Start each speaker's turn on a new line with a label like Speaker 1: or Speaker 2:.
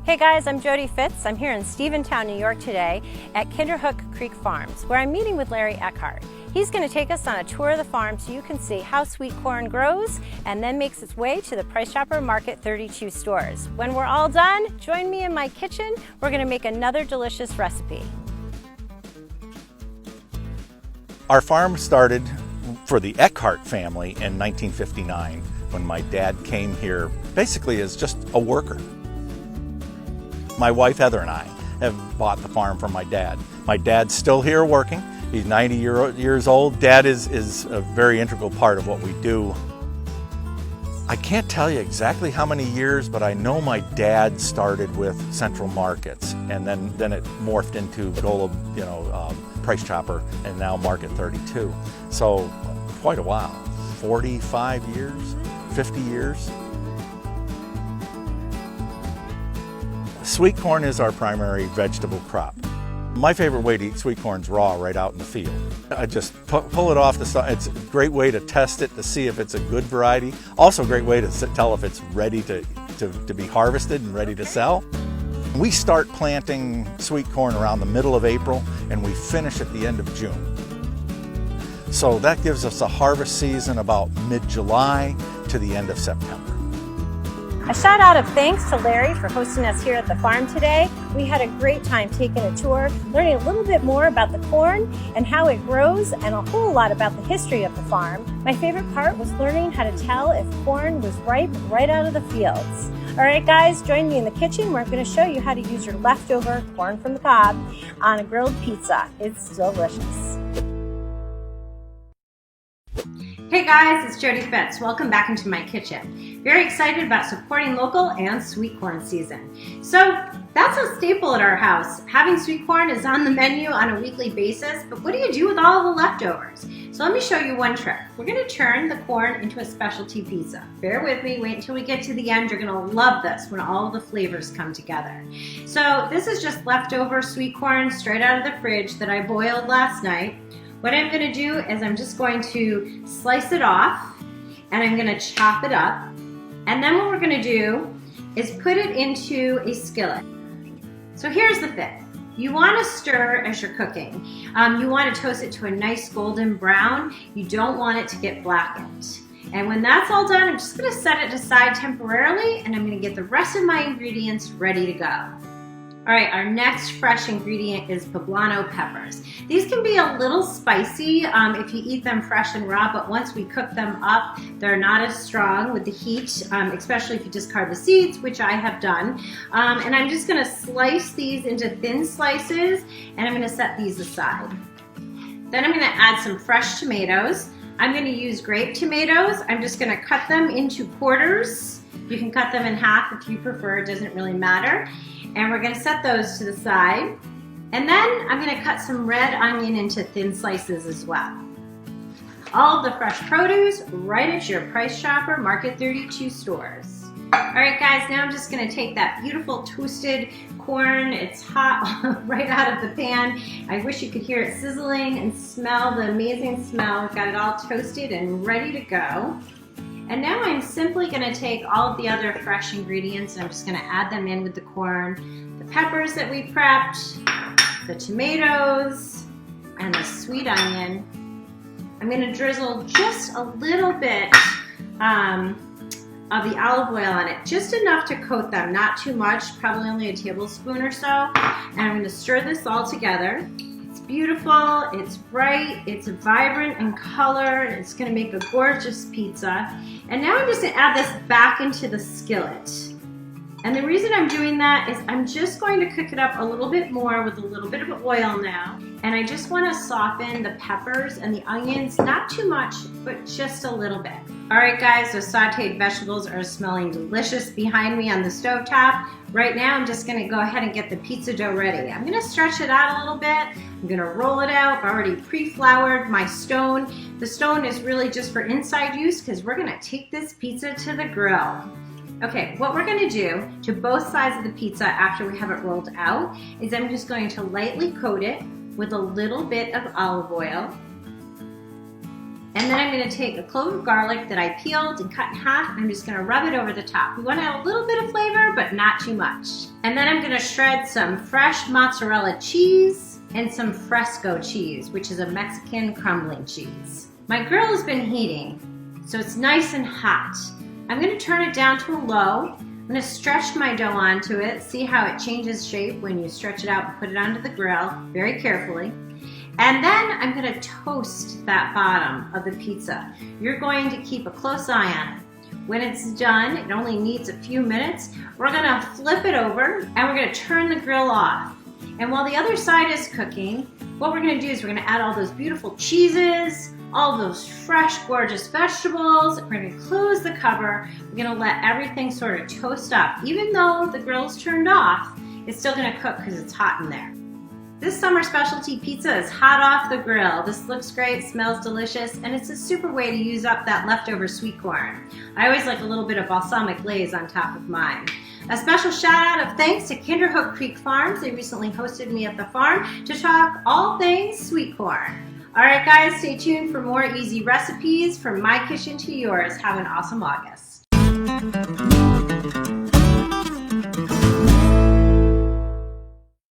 Speaker 1: Hey guys, I'm Jodie Fitz. I'm here in Stephentown, New York today at Kinderhook Creek Farms, where I'm meeting with Larry Eckhart. He's going to take us on a tour of the farm so you can see how sweet corn grows and then makes its way to the Price Chopper Market 32 stores. When we're all done, join me in my kitchen. We're going to make another delicious recipe.
Speaker 2: Our farm started for the Eckhart family in 1959 when my dad came here basically as just a worker. My wife Heather and I have bought the farm from my dad. My dad's still here working. He's 90 years old. Dad is a very integral part of what we do. I can't tell you exactly how many years, but I know my dad started with Central Markets, and then it morphed into Gola, Price Chopper, and now Market 32. So quite a while, 45 years, 50 years. Sweet corn is our primary vegetable crop. My favorite way to eat sweet corn is raw, right out in the field. I just pull it off the side. It's a great way to test it to see if it's a good variety. Also a great way to tell if it's ready to be harvested and ready to sell. We start planting sweet corn around the middle of April and we finish at the end of June. So that gives us a harvest season about mid-July to the end of September.
Speaker 1: A shout out of thanks to Larry for hosting us here at the farm today. We had a great time taking a tour, learning a little bit more about the corn and how it grows, and a whole lot about the history of the farm. My favorite part was learning how to tell if corn was ripe right out of the fields. All right guys, join me in the kitchen where I'm going to show you how to use your leftover corn from the cob on a grilled pizza. It's delicious. Hey guys, it's Jodie Fitz. Welcome back into my kitchen. Very excited about supporting local and sweet corn season. So that's a staple at our house. Having sweet corn is on the menu on a weekly basis, but what do you do with all the leftovers? So let me show you one trick. We're gonna turn the corn into a specialty pizza. Bear with me, wait until we get to the end. You're gonna love this when all the flavors come together. So this is just leftover sweet corn straight out of the fridge that I boiled last night. What I'm going to do is I'm just going to slice it off and I'm going to chop it up. And then what we're going to do is put it into a skillet. So here's the thing. You want to stir as you're cooking. You want to toast it to a nice golden brown. You don't want it to get blackened. And when that's all done, I'm just going to set it aside temporarily and I'm going to get the rest of my ingredients ready to go. All right, our next fresh ingredient is poblano peppers. These can be a little spicy if you eat them fresh and raw, but once we cook them up, they're not as strong with the heat, especially if you discard the seeds, which I have done. And I'm just gonna slice these into thin slices, and I'm gonna set these aside. Then I'm gonna add some fresh tomatoes. I'm gonna use grape tomatoes. I'm just gonna cut them into quarters. You can cut them in half if you prefer, it doesn't really matter. And we're going to set those to the side. And then I'm going to cut some red onion into thin slices as well. All of the fresh produce right at your Price Chopper Market 32 stores. All right guys, now I'm just going to take that beautiful toasted corn. It's hot right out of the pan. I wish you could hear it sizzling and smell the amazing smell. We've got it all toasted and ready to go. And now I'm simply going to take all of the other fresh ingredients and I'm just going to add them in with the corn, the peppers that we prepped, the tomatoes, and the sweet onion. I'm going to drizzle just a little bit of the olive oil on it, just enough to coat them, not too much, probably only a tablespoon or so. And I'm going to stir this all together. It's beautiful, it's bright, it's vibrant in color, and it's going to make a gorgeous pizza. And now I'm just going to add this back into the skillet. And the reason I'm doing that is I'm just going to cook it up a little bit more with a little bit of oil now. And I just want to soften the peppers and the onions, not too much, but just a little bit. All right guys, those sauteed vegetables are smelling delicious behind me on the stovetop. Right now I'm just going to go ahead and get the pizza dough ready. I'm going to stretch it out a little bit. I'm going to roll it out. I've already pre-floured my stone. The stone is really just for inside use because we're going to take this pizza to the grill. Okay, what we're going to do to both sides of the pizza after we have it rolled out is I'm just going to lightly coat it with a little bit of olive oil. And then I'm going to take a clove of garlic that I peeled and cut in half. I'm just going to rub it over the top. We want to add a little bit of flavor, but not too much. And then I'm going to shred some fresh mozzarella cheese and some fresco cheese, which is a Mexican crumbling cheese. My grill has been heating, so it's nice and hot. I'm going to turn it down to a low. I'm going to stretch my dough onto it. See how it changes shape when you stretch it out and put it onto the grill very carefully. And then I'm going to toast that bottom of the pizza. You're going to keep a close eye on it. When it's done, it only needs a few minutes, we're going to flip it over and we're going to turn the grill off. And while the other side is cooking, what we're going to do is we're going to add all those beautiful cheeses, all those fresh, gorgeous vegetables. We're going to close the cover. We're going to let everything sort of toast up. Even though the grill's turned off, it's still going to cook because it's hot in there. This summer specialty pizza is hot off the grill. This looks great, smells delicious, and it's a super way to use up that leftover sweet corn. I always like a little bit of balsamic glaze on top of mine. A special shout out of thanks to Kinderhook Creek Farms. They recently hosted me at the farm to talk all things sweet corn. All right, guys, stay tuned for more easy recipes from my kitchen to yours. Have an awesome August.